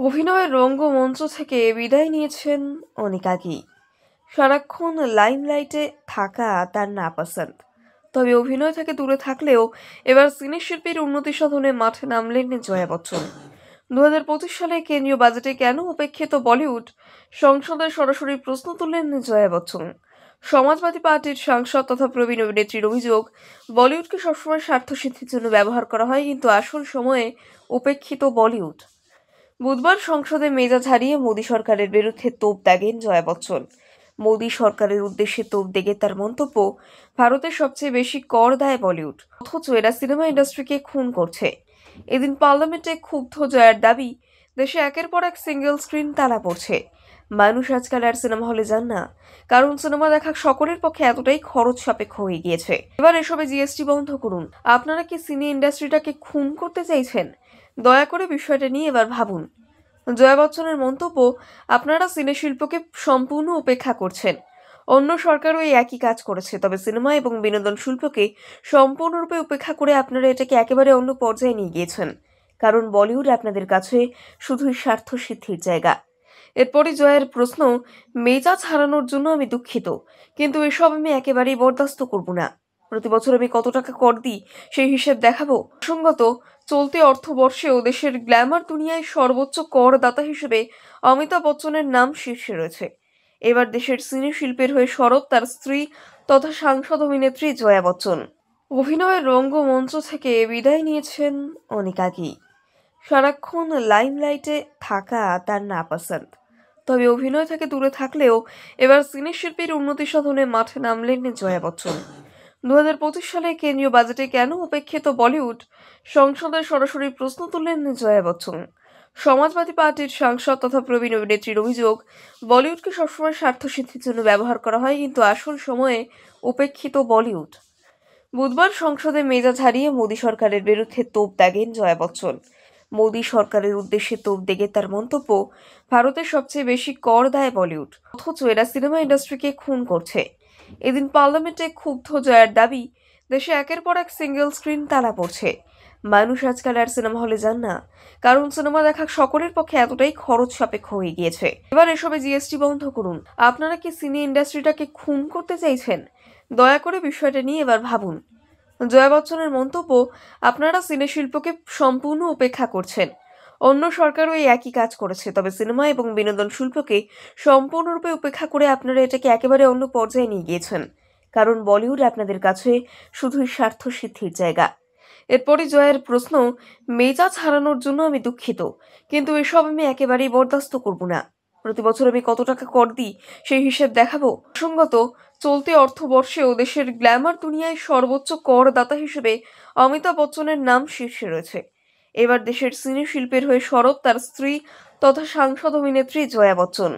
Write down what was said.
অভিনয়ের রঙ্গমঞ্চ থেকে বিদায় নিয়েছেন অনেক আগেই। সারাক্ষণ লাইমলাইটে থাকা তার নাপসন্দ। তবে অভিনয় থেকে দূরে থাকলেও এবার সিনে শিল্পীর উন্নতি সাধনে মাঠে নামলেন জয়া বচ্চন। 2025 সালে কেন্দ্রীয় বাজেটে কেন উপেক্ষিত বলিউড? সংসদে সরাসরি প্রশ্ন তুললেন জয়া বচ্চন। সমাজবাদী পার্টির সাংসদ তথা প্রবীণ অভিনেত্রীর অভিযোগ, বলিউডকে সবসময় স্বার্থসিদ্ধির জন্য ব্যবহার করা হয়, কিন্তু আসল সময়ে উপেক্ষিত বলিউড। বুধবার সংসদে মেজাজ হারিয়ে মোদী সরকারের বিরুদ্ধে তোপ দাগেন জয়া বচ্চন। মোদী সরকারের উদ্দেশ্যে তোপ দেগে তার মন্তব্য, ভারতের সবচেয়ে বেশি কর দেয় বলিউড, অথচ এরা সিনেমা ইন্ডাস্ট্রিকে খুন করছে। এদিন পার্লামেন্টে ক্ষুব্ধ জয়ার দাবি, দেশে একের পর এক সিঙ্গেল স্ক্রিন তালা পড়ছে। মানুষ আজকাল আর সিনেমা হলে যান না, কারণ সিনেমা দেখা সকলের পক্ষে এতটাই খরচ সাপেক্ষ হয়ে গিয়েছে। এবার এসবে জিএসটি বন্ধ করুন। আপনারা কি সিনে ইন্ডাস্ট্রিটাকে খুন করতে চাইছেন? দয়া করে বিষয়টা নিয়ে এবার ভাবুন। জয়া বচ্চনের মন্তব্য, আপনারা সিনে শিল্পকে সম্পূর্ণ উপেক্ষা করছেন। অন্য সরকারও এই একই কাজ করেছে, তবে সিনেমা এবং বিনোদন শিল্পকে সম্পূর্ণরূপে উপেক্ষা করে আপনারা এটাকে একেবারে অন্য পর্যায়ে নিয়ে গিয়েছেন, কারণ বলিউড আপনাদের কাছে শুধুই স্বার্থ সিদ্ধির জায়গা। এরপরই জয়ের প্রশ্ন, মেজাজ হারানোর জন্য আমি দুঃখিত, কিন্তু এসব আমি একেবারেই বরদাস্ত করব না। প্রতি বছর আমি কত টাকা কর দিই সেই হিসেব দেখাবো। প্রসঙ্গত, চলতি অর্থবর্ষেও দেশের গ্ল্যামার দুনিয়ায় সর্বোচ্চ করদাতা হিসেবে অমিতাভ বচ্চনের নাম শীর্ষে রয়েছে। এবার দেশের সিনে শিল্পের হয়ে সরব তার স্ত্রী তথা সাংসদ অভিনেত্রী জয়া বচ্চন। অভিনয়ের রঙ্গমঞ্চ থেকে বিদায় নিয়েছেন অনেক আগেই। সারাক্ষণ লাইমলাইটে থাকা তার নাপসন্দ। তবে অভিনয় থেকে দূরে থাকলেও এবার সিনে শিল্পীর উন্নতি সাধনে মাঠে নামলেন জয়া বচ্চন। 2025 সালে কেন্দ্রীয় বাজেটে কেন উপেক্ষিত বলিউড? সংসদে সরাসরি প্রশ্ন তুললেন জয়া বচ্চন। সমাজবাদী পার্টির সাংসদ তথা প্রবীণ অভিনেত্রীর অভিযোগ, বলিউডকে সবসময় স্বার্থসিদ্ধির জন্য ব্যবহার করা হয়, কিন্তু আসল সময়ে উপেক্ষিত বলিউড। বুধবার সংসদে মেজাজ হারিয়ে মোদী সরকারের বিরুদ্ধে তোপ দাগেন জয়া বচ্চন। মোদী সরকারের উদ্দেশ্যে তোপ দেগে তার মন্তব্য, ভারতের সবচেয়ে বেশি কর দেয় বলিউড, অথচ এরা সিনেমা ইন্ডাস্ট্রিকে খুন করছে। এদিন পার্লামেন্টে ক্ষুব্ধ জয়ার দাবি, দেশে একের পর এক সিঙ্গেল স্ক্রিন তালা পড়ছে। মানুষ আজকাল আর সিনেমা হলে যান না, কারণ সিনেমা দেখা সকলের পক্ষে এতটাই খরচ সাপেক্ষ হয়ে গিয়েছে। এবার এসবে জিএসটি বন্ধ করুন। আপনারা কি সিনে ইন্ডাস্ট্রিটাকে খুন করতে চাইছেন? দয়া করে বিষয়টা নিয়ে এবার ভাবুন। জয়া বচ্চনের মন্তব্য, আপনারা সিনে শিল্পকে সম্পূর্ণ উপেক্ষা করছেন। অন্য সরকারও এই একই কাজ করেছে, তবে সিনেমা এবং বিনোদন শিল্পকে সম্পূর্ণরূপে উপেক্ষা করে আপনারা এটাকে একেবারে অন্য পর্যায়ে নিয়ে গিয়েছেন, কারণ বলিউড আপনাদের কাছে শুধুই স্বার্থ সিদ্ধির জায়গা। এরপরই জয়ের প্রশ্ন, মেজাজ হারানোর জন্য আমি দুঃখিত, কিন্তু এসব আমি একেবারেই বরদাস্ত করব না। প্রতি বছর আমি কত টাকা কর দিই সেই হিসেব দেখাবো। প্রসঙ্গত, চলতি অর্থবর্ষেও দেশের গ্ল্যামার দুনিয়ায় সর্বোচ্চ করদাতা হিসেবে অমিতাভ বচ্চনের নাম শীর্ষে রয়েছে। এবার দেশের সিনে শিল্পের হয়ে সরব তার স্ত্রী তথা সাংসদ অভিনেত্রী জয়া বচ্চন।